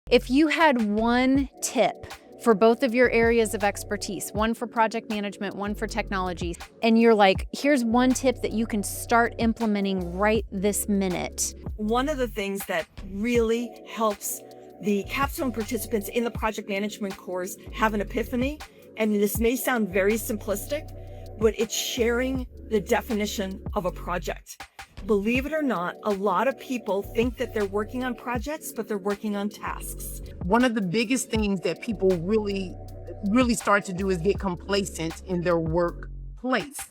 If you had one tip for both of your areas of expertise, one for project management, one for technology, and you're like, here's one tip that you can start implementing right this minute. One of the things that really helps the capstone participants in the project management course have an epiphany, and this may sound very simplistic, but it's sharing the definition of a project. Believe it or not, a lot of people think that they're working on projects, but they're working on tasks. One of the biggest things that people really start to do is get complacent in their workplace.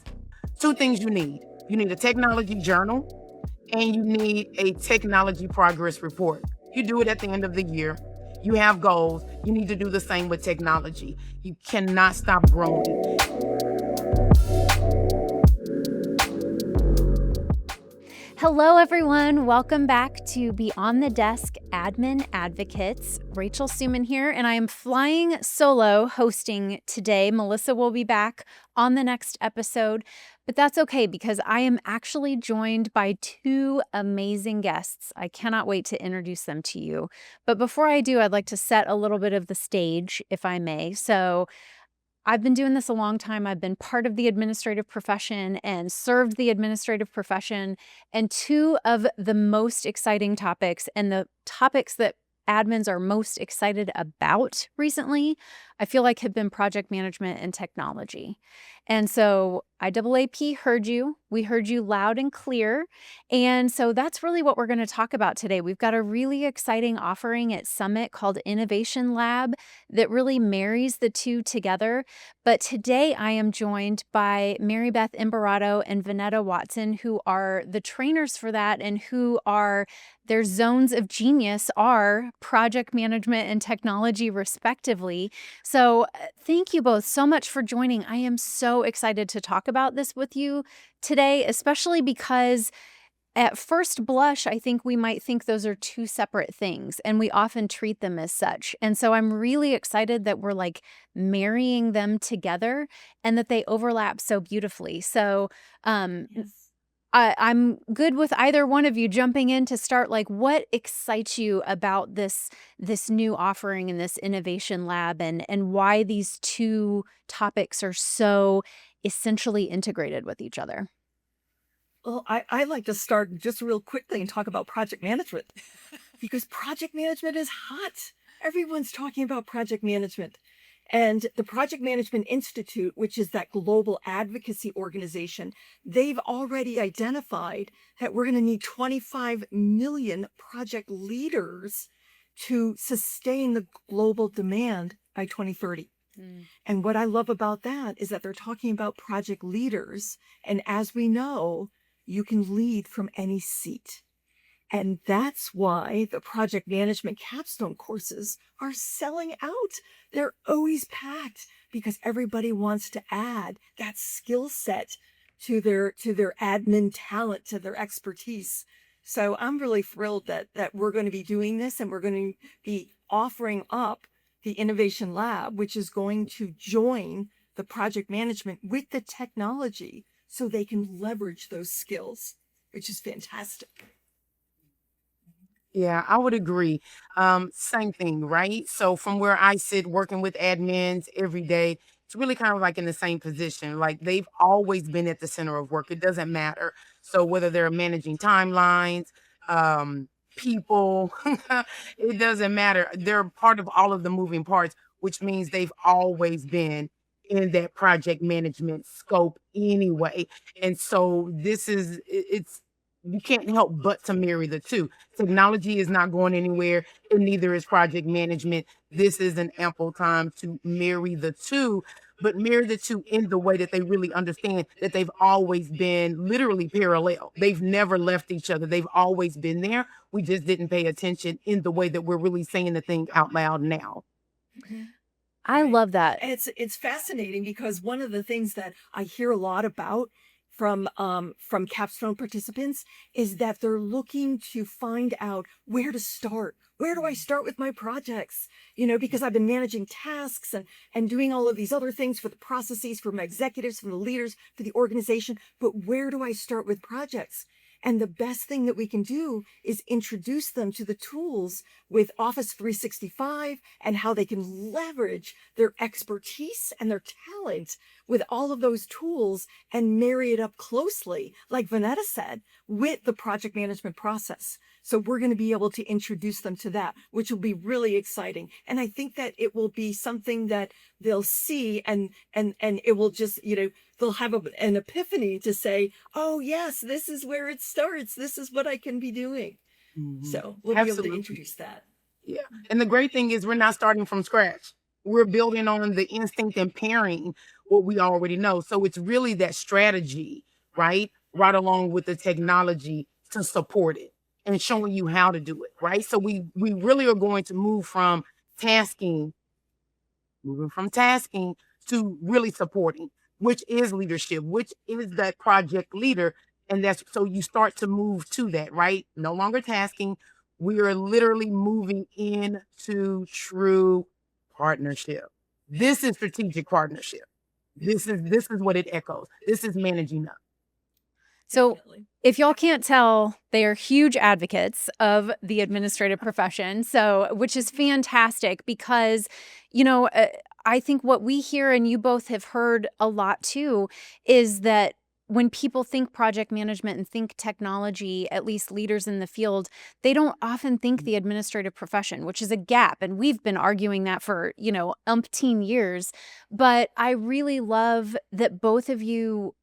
Two things you need. You need a technology journal and you need a technology progress report. You do it at the end of the year. You have goals. You need to do the same with technology. You cannot stop growing. Hello, everyone. Welcome back to Beyond the Desk Admin Advocates. Rachel Suman here, and I am flying solo hosting today. Melissa will be back on the next episode, but that's okay because I am actually joined by two amazing guests. I cannot wait to introduce them to you. But before I do, I'd like to set a little bit of the stage, if I may. So I've been doing this a long time. I've been part of the administrative profession and served the administrative profession. And two of the most exciting topics and the topics that admins are most excited about recently, I feel like have been project management and technology. And so IAAP heard you. We heard you loud and clear. And so that's really what we're going to talk about today. We've got a really exciting offering at Summit called Innovation Lab that really marries the two together. But today I am joined by Beth Imbarrato and Vonetta Watson, who are the trainers for that and who are their zones of genius are project management and technology, respectively. So thank you both so much for joining. I am so excited to talk about this with you today, especially because at first blush, I think we might think those are two separate things, and we often treat them as such. And so I'm really excited that we're like marrying them together and that they overlap so beautifully. So, Yes. I'm good with either one of you jumping in to start. Like, what excites you about this new offering and this innovation lab, and why these two topics are so essentially integrated with each other? Well, I like to start just real quickly and talk about project management because project management is hot. Everyone's talking about project management. And the Project Management Institute, which is that global advocacy organization, they've already identified that we're going to need 25 million project leaders to sustain the global demand by 2030. And what I love about that is that they're talking about project leaders. And as we know, you can lead from any seat. And that's why the project management capstone courses are selling out. They're always packed because everybody wants to add that skill set to their admin talent, to their expertise. So I'm really thrilled that we're going to be doing this, and we're going to be offering up the Innovation Lab, which is going to join the project management with the technology so they can leverage those skills, which is fantastic. Yeah, I would agree. Same thing, right? So from where I sit working with admins every day, it's really kind of like in the same position. Like they've always been at the center of work. It doesn't matter. So whether they're managing timelines, people, it doesn't matter. They're part of all of the moving parts, which means they've always been in that project management scope anyway. And so it's you can't help but to marry the two. Technology is not going anywhere, and neither is project management. This is an ample time to marry the two, but marry the two in the way that they really understand that they've always been literally parallel. They've never left each other. They've always been there. We just didn't pay attention in the way that we're really saying the thing out loud now. I love that. It's fascinating because one of the things that I hear a lot about from capstone participants is that they're looking to find out where to start. Where do I start with my projects? Because I've been managing tasks and doing all of these other things for the processes, for my executives, for the leaders, for the organization. But where do I start with projects? And the best thing that we can do is introduce them to the tools with Office 365 and how they can leverage their expertise and their talent with all of those tools and marry it up closely, like Vonetta said, with the project management process. So we're going to be able to introduce them to that, which will be really exciting. And I think that it will be something that they'll see and it will just, they'll have an epiphany to say, oh yes, this is where it starts. This is what I can be doing. Mhm. So we'll be able to introduce that. Yeah. And the great thing is we're not starting from scratch. We're building on the instinct and pairing what we already know. So it's really that strategy, right? Right along with the technology to support it and showing you how to do it, right? So we really are going to tasking, moving from tasking to really supporting, which is leadership, which is that project leader. And that's so you start to move to that, right? No longer tasking. We are literally moving into true partnership. This is strategic partnership. This is what it echoes. This is managing up. So if y'all can't tell, they are huge advocates of the administrative profession. So, which is fantastic because, I think what we hear, and you both have heard a lot too, is that when people think project management and think technology, at least leaders in the field, they don't often think the administrative profession, which is a gap. And we've been arguing that for, umpteen years. But I really love that both of you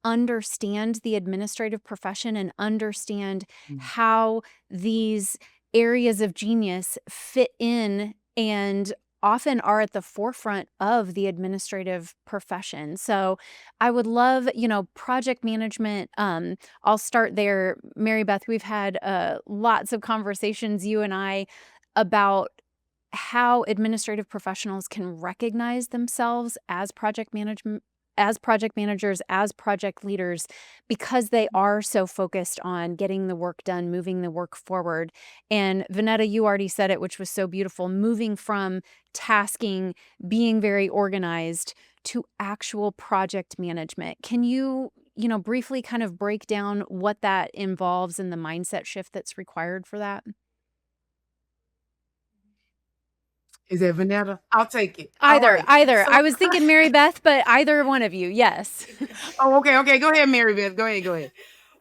understand the administrative profession and understand how these areas of genius fit in and often are at the forefront of the administrative profession. So I would love, project management. I'll start there. Mary Beth, we've had lots of conversations, you and I, about how administrative professionals can recognize themselves as project managers, as project leaders, because they are so focused on getting the work done, moving the work forward. And Vonetta, you already said it, which was so beautiful, moving from tasking, being very organized to actual project management. Can you, briefly kind of break down what that involves and the mindset shift that's required for that? Is that Vonetta? I'll take it. Either. So, I was thinking Mary Beth, but either one of you, yes. oh, okay. Go ahead, Mary Beth. Go ahead.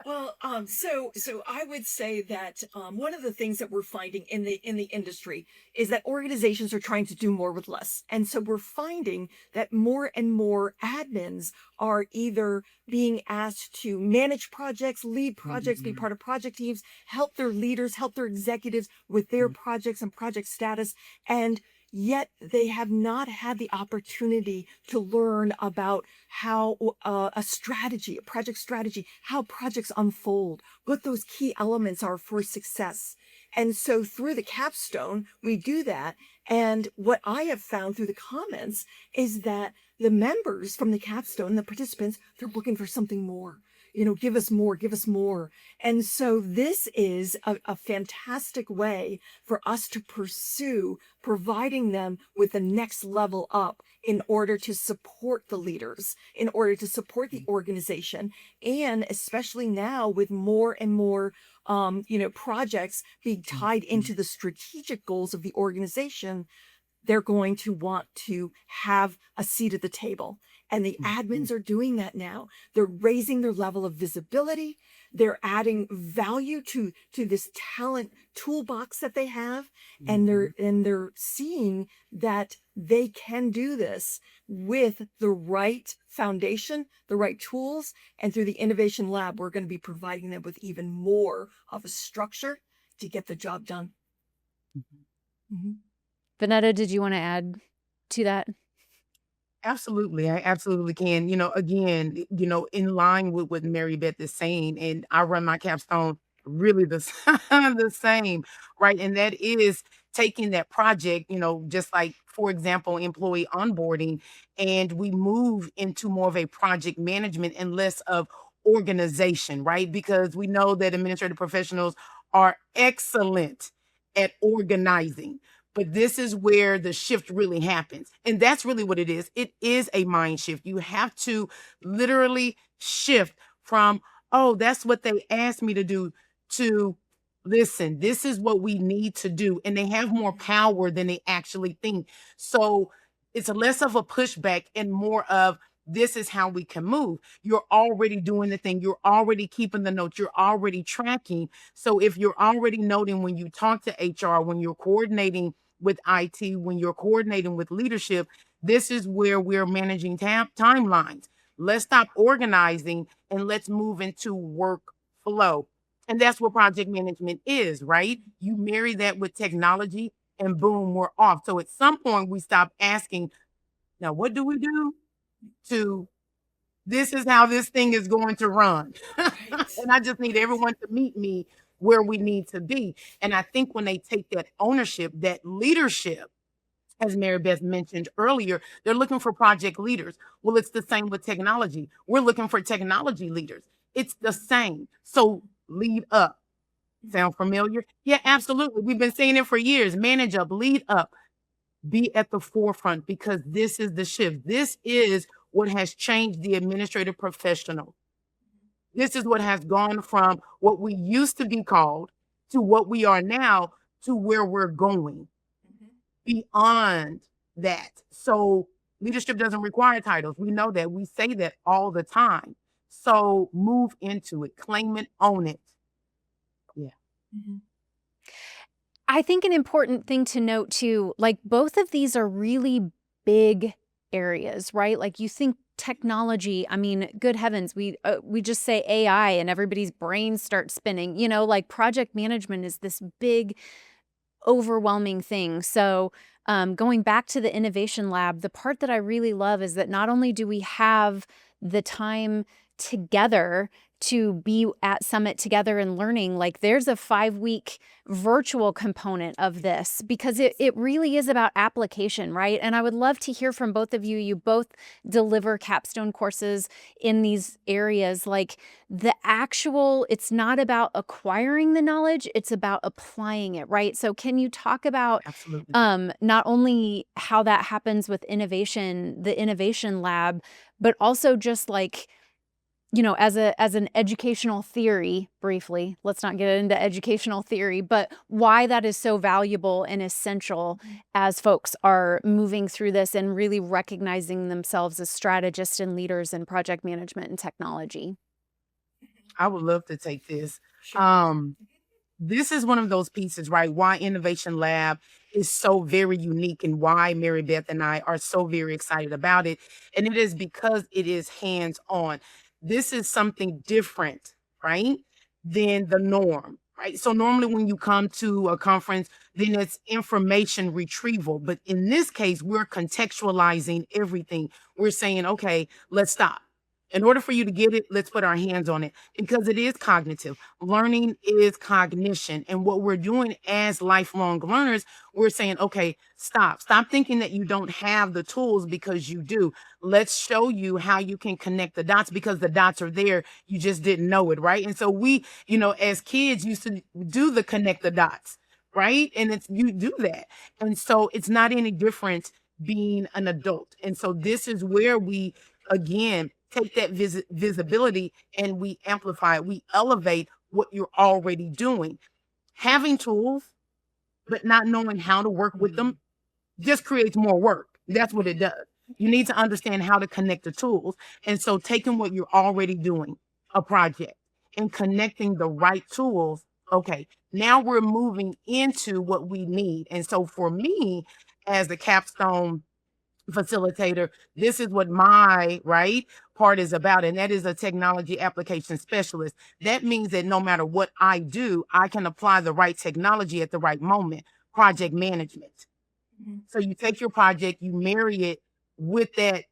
Well, so I would say that one of the things that we're finding in the industry is that organizations are trying to do more with less, and so we're finding that more and more admins are either being asked to manage projects, lead projects, be part of project teams, help their leaders, help their executives with their projects and project status, and yet they have not had the opportunity to learn about how a project strategy, how projects unfold, what those key elements are for success. And so through the capstone, we do that. And what I have found through the comments is that the members from the capstone, the participants, they're looking for something more. Give us more. And so this is a fantastic way for us to pursue providing them with the next level up in order to support the leaders, in order to support the organization. And especially now with more and more, projects being tied into the strategic goals of the organization, they're going to want to have a seat at the table. And the admins are doing that now. They're raising their level of visibility. They're adding value to this talent toolbox that they have. And they're seeing that they can do this with the right foundation, the right tools. And through the Innovation Lab, we're going to be providing them with even more of a structure to get the job done. Vonetta, did you want to add to that? Absolutely. I absolutely can. Again, in line with what Mary Beth is saying, and I run my capstone really the, the same, right? And that is taking that project, just like, for example, employee onboarding, and we move into more of a project management and less of organization, right? Because we know that administrative professionals are excellent at organizing. But this is where the shift really happens. And that's really what it is. It is a mind shift. You have to literally shift from oh, that's what they asked me to do, to listen, this is what we need to do. And they have more power than they actually think. So it's less of a pushback and more of, this is how we can move. You're already doing the thing. You're already keeping the notes. You're already tracking. So if you're already noting when you talk to HR, when you're coordinating with IT, when you're coordinating with leadership, this is where we're managing timelines. Let's stop organizing and let's move into workflow. And that's what project management is, right? You marry that with technology and boom, we're off. So at some point we stop asking, now what do we do? To, this is how this thing is going to run. And I just need everyone to meet me where we need to be. And I think when they take that ownership, that leadership, as Mary Beth mentioned earlier, they're looking for project leaders. Well, it's the same with technology. We're looking for technology leaders. It's the same. So lead up. Sound familiar? Yeah, absolutely. We've been saying it for years. Manage up, lead up, be at the forefront, because this is the shift. This is what has changed the administrative professional. This is what has gone from what we used to be called to what we are now to where we're going beyond that. So leadership doesn't require titles. We know that. We say that all the time. So move into it, claim it, own it. Yeah. Mhm. I think an important thing to note too, like both of these are really big areas, right? Like you think technology, I mean, good heavens, we just say AI and everybody's brains start spinning. Like project management is this big overwhelming thing. So going back to the innovation lab, the part that I really love is that not only do we have the time together to be at Summit together and learning, like there's a 5-week virtual component of this because it really is about application, right? And I would love to hear from both of you. You both deliver capstone courses in these areas. Like it's not about acquiring the knowledge, it's about applying it, right? So can you talk about Absolutely. not only how that happens with innovation, the innovation lab, but also just like, as an educational theory, briefly, let's not get into educational theory, but why that is so valuable and essential as folks are moving through this and really recognizing themselves as strategists and leaders in project management and technology. I would love to take this. Sure. This is one of those pieces, right? Why Innovation Lab is so very unique and why Mary Beth and I are so very excited about it. And it is because it is hands-on. This is something different, right? Than the norm, right? So normally when you come to a conference, then it's information retrieval. But in this case, we're contextualizing everything. We're saying, okay, let's stop. In order for you to get it, let's put our hands on it because it is cognitive. Learning is cognition. And what we're doing as lifelong learners, we're saying, okay, stop. Stop thinking that you don't have the tools because you do. Let's show you how you can connect the dots because the dots are there. You just didn't know it, right? And so we, as kids used to do the connect the dots, right? And you do that. And so it's not any different being an adult. And so this is where we, again, take that visibility and we amplify it. We elevate what you're already doing. Having tools, but not knowing how to work with them just creates more work. That's what it does. You need to understand how to connect the tools. And so taking what you're already doing, a project, and connecting the right tools, okay, now we're moving into what we need. And so for me, as a capstone facilitator, this is what my part is about, and that is a technology application specialist. That means that no matter what I do, I can apply the right technology at the right moment. Project management. So you take your project, you marry it with that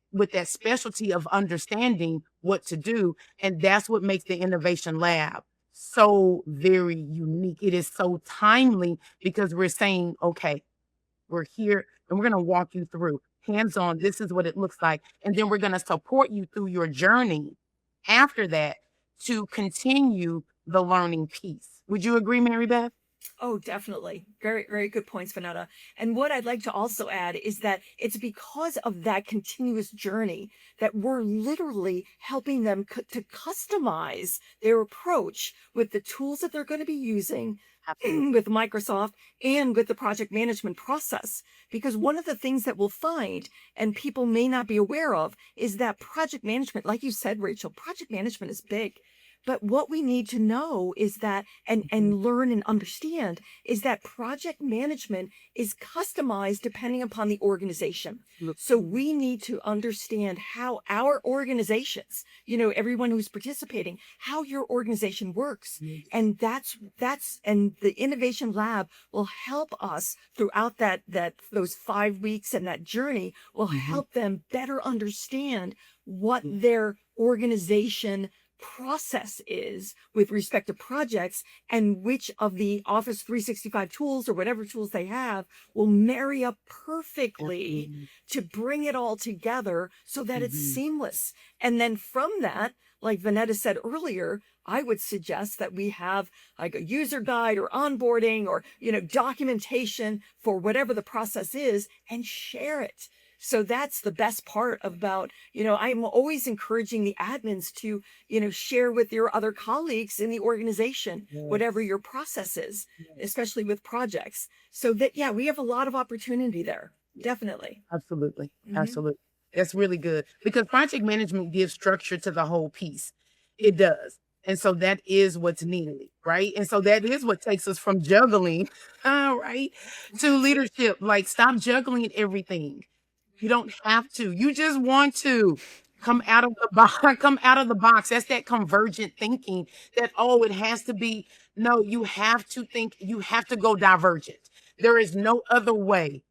specialty of understanding what to do, and that's what makes the innovation lab so very unique. It is so timely because we're saying, okay, we're here and we're going to walk you through hands-on. This is what it looks like. And then we're going to support you through your journey after that to continue the learning piece. Would you agree, Mary Beth? Oh, definitely. Very, very good points, Vonetta. And what I'd like to also add is that it's because of that continuous journey that we're literally helping them to customize their approach with the tools that they're going to be using Absolutely. with Microsoft and with the project management process. Because one of the things that we'll find, and people may not be aware of, is that project management, like you said, Rachel, project management is big. But what we need to know is that, Mhm. and learn and understand, is that project management is customized depending upon the organization. Look. So we need to understand how our organizations, everyone who's participating, how your organization works. Yes. And and the innovation lab will help us throughout those 5 weeks, and that journey will Mhm. help them better understand what Yes. their organization process is with respect to projects, and which of the Office 365 tools or whatever tools they have will marry up perfectly Absolutely. to bring it all together so that it's Mhm. seamless. And then from that, like Vanetta said earlier, I would suggest that we have like a user guide or onboarding or, documentation for whatever the process is, and share it. So that's the best part about, I'm always encouraging the admins to, share with your other colleagues in the organization, whatever Yes. your process is, Yes. especially with projects. So that, yeah, we have a lot of opportunity there. Definitely. Absolutely. Hmm. Absolutely. That's really good because project management gives structure to the whole piece. It does. And so that is what's needed, right? And so that is what takes us from juggling, right, to leadership. Like, stop juggling everything. You don't have to. You just want to come out of the box. Come out of the box. That's that convergent thinking that, oh, it has to be. No, you have to think, you have to go divergent. There is no other way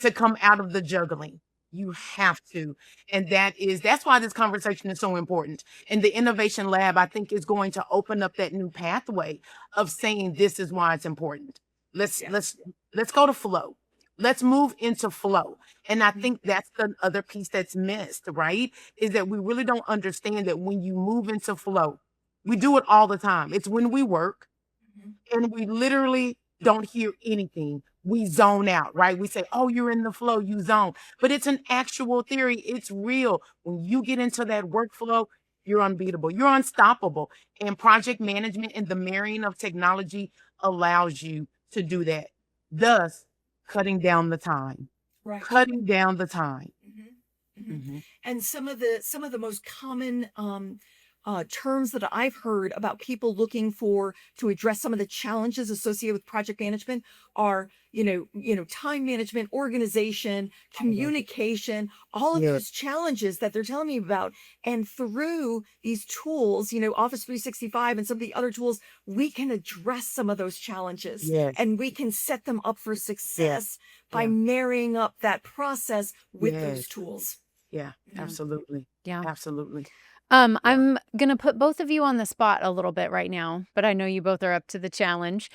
to come out of the juggling. You have to. And that's why this conversation is so important. And the innovation lab, I think, is going to open up that new pathway of saying this is why it's important. Let's Yeah. let's let's go to flow. Let's move into flow. And I Mhm. think that's the other piece that's missed, right? Is that we really don't understand that when you move into flow, we do it all the time. It's when we work Mhm. and we literally don't hear anything. We zone out, right? We say, oh, you're in the flow, you zone. But it's an actual theory. It's real. When you get into that workflow, you're unbeatable. You're unstoppable. And project management and the marrying of technology allows you to do that. Thus, cutting down the time. Right. Cutting down the time. Mhm. Mhm. Mhm. And some of the most common terms that I've heard about people looking for to address some of the challenges associated with project management are, time management, organization, I love it. communication, all of Yeah. those challenges that they're telling me about. And through these tools, Office 365 and some of the other tools, we can address some of those challenges, Yes. and we can set them up for Yeah. success by Yeah. marrying up that process with those Yes. tools. Yeah. Mhm. Absolutely. Yeah. Absolutely. Yeah. I'm gonna put both of you on the spot a little bit right now, but I know you both are up to the challenge.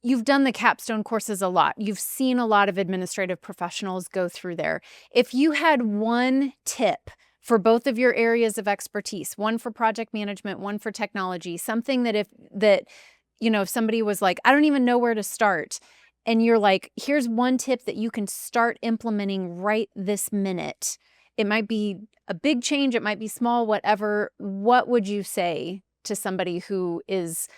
You've done the capstone courses a lot. You've seen a lot of administrative professionals go through there. If you had one tip for both of your areas of expertise, one for project management, one for technology, something that if somebody was like, I don't even know where to start, and you're like, here's one tip that you can start implementing right this minute. It might be a big change, it might be small, whatever. What would you say to somebody who is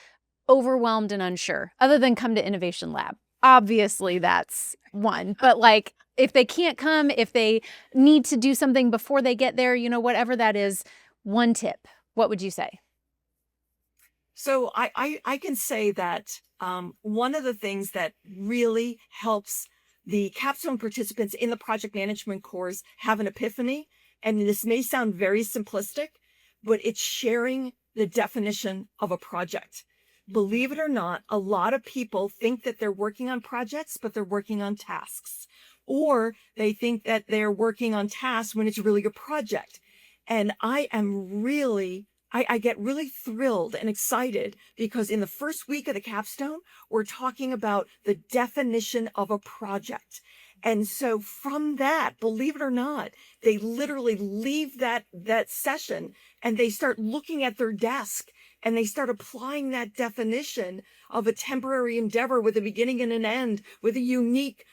overwhelmed and unsure, other than come to Innovation Lab? Obviously, that's one. But like, if they can't come, if they need to do something before they get there, whatever that is, one tip, what would you say? So I can say that one of the things that really helps the capstone participants in the project management course have an epiphany, and this may sound very simplistic, but it's sharing the definition of a project. Believe it or not, a lot of people think that they're working on projects, but they're working on tasks. Or they think that they're working on tasks when it's really a project. And I get really thrilled and excited because in the first week of the capstone, we're talking about the definition of a project. And so from that, believe it or not, they literally leave that session and they start looking at their desk and they start applying that definition of a temporary endeavor with a beginning and an end, with a unique,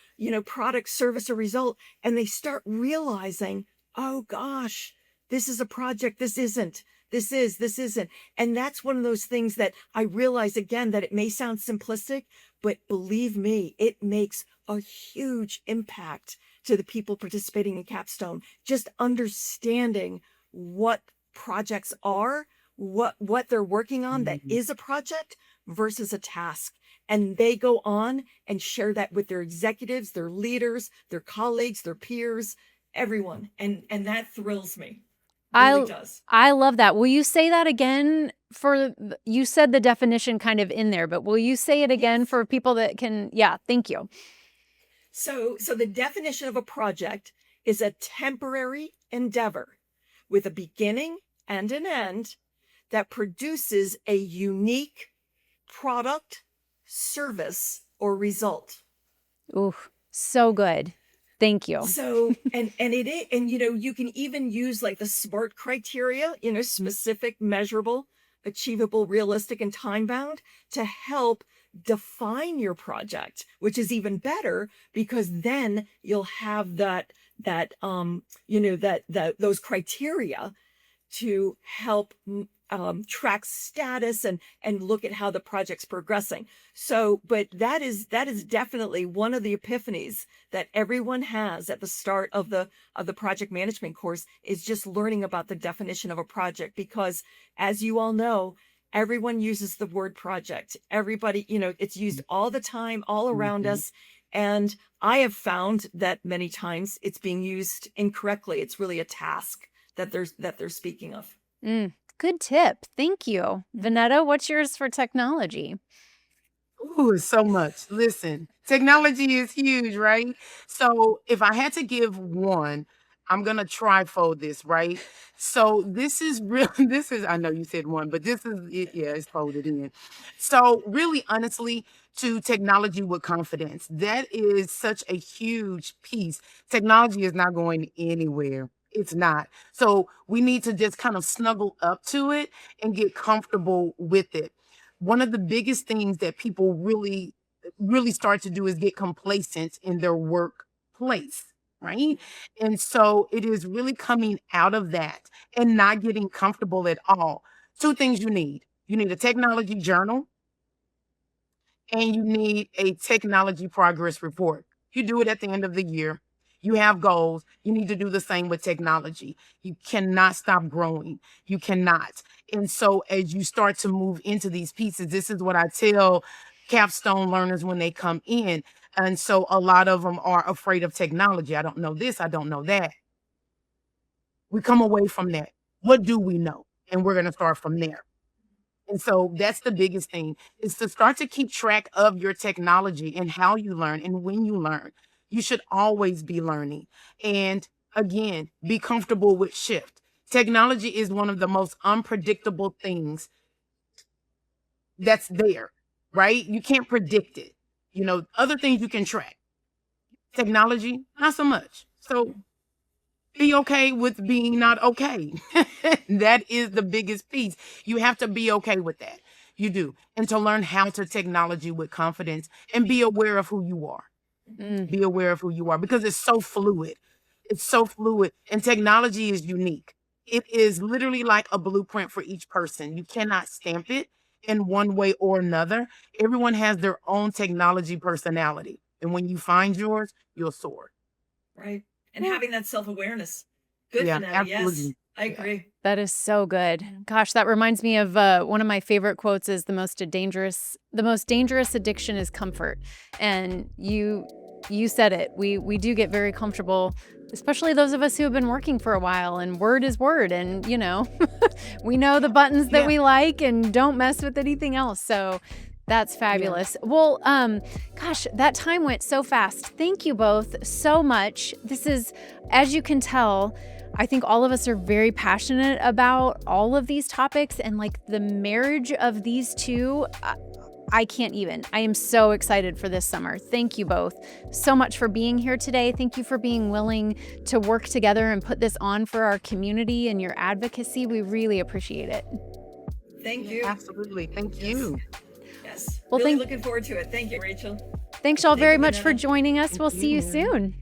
product, service, or result. And they start realizing, oh gosh, this is a project. This isn't. This isn't. And that's one of those things that I realize again, that it may sound simplistic, but believe me, it makes a huge impact to the people participating in Capstone. Just understanding what projects are, what they're working on that is a project versus a task. And they go on and share that with their executives, their leaders, their colleagues, their peers, everyone. And that thrills me. Really does. I love that. Will you say that again you said the definition kind of in there, but will you say it again for people that can? Yeah, thank you. So the definition of a project is a temporary endeavor with a beginning and an end that produces a unique product, service, or result. Ooh, so good. Thank you. So, and you can even use like the SMART criteria, specific, measurable, achievable, realistic, and time bound to help define your project, which is even better because then you'll have those criteria to help track status and look at how the project's progressing. So, but that is definitely one of the epiphanies that everyone has at the start of the project management course, is just learning about the definition of a project, because as you all know, everyone uses the word project. Everybody, it's used all the time, all around us. And I have found that many times it's being used incorrectly. It's really a task that they're speaking of. Good tip. Thank you. Vonetta, what's yours for technology? Ooh, so much. Listen, technology is huge, right? So if I had to give one, I'm gonna trifold this, right? So this is real. This is, I know you said one, but this is it, yeah, it's folded in. So really, honestly, to technology with confidence, that is such a huge piece. Technology is not going anywhere. It's not. So we need to just kind of snuggle up to it and get comfortable with it. One of the biggest things that people really, really start to do is get complacent in their workplace, right? And so it is really coming out of that and not getting comfortable at all. Two things you need. You need a technology journal and you need a technology progress report. You do it at the end of the year. You have goals. You need to do the same with technology. You cannot stop growing. You cannot. And so as you start to move into these pieces, this is what I tell capstone learners when they come in. And so a lot of them are afraid of technology. I don't know this. I don't know that. We come away from that. What do we know? And we're going to start from there. And so that's the biggest thing, is to start to keep track of your technology and how you learn and when you learn. You should always be learning. And again, be comfortable with shift. Technology is one of the most unpredictable things that's there, right? You can't predict it. Other things you can track. Technology, not so much. So be okay with being not okay. That is the biggest piece. You have to be okay with that. You do. And to learn how to technology with confidence and be aware of who you are. Be aware of who you are, because it's so fluid. It's so fluid. And technology is unique. It is literally like a blueprint for each person. You cannot stamp it in one way or another. Everyone has their own technology personality. And when you find yours, you'll soar. Right. And having that self-awareness. Good, Yeah, Vonetta. absolutely. Yes, I agree. That is so good. Gosh, that reminds me of one of my favorite quotes is the most dangerous addiction is comfort. And you said it. We do get very comfortable, especially those of us who have been working for a while, and word is word, and we know the buttons that we like and don't mess with anything else. So that's fabulous. Yeah. Well, gosh, that time went so fast. Thank you both so much. This is, as you can tell, I think all of us are very passionate about all of these topics, and like the marriage of these two, I can't even. I am so excited for this summer. Thank you both so much for being here today. Thank you for being willing to work together and put this on for our community and your advocacy. We really appreciate it. Thank you. Absolutely. Thank Yes. you. Yes. Well, Really thank- looking forward to it. Thank you, Rachel. Thanks y'all Thank very you, much for Vonetta. joining us. Thank We'll see you you. soon.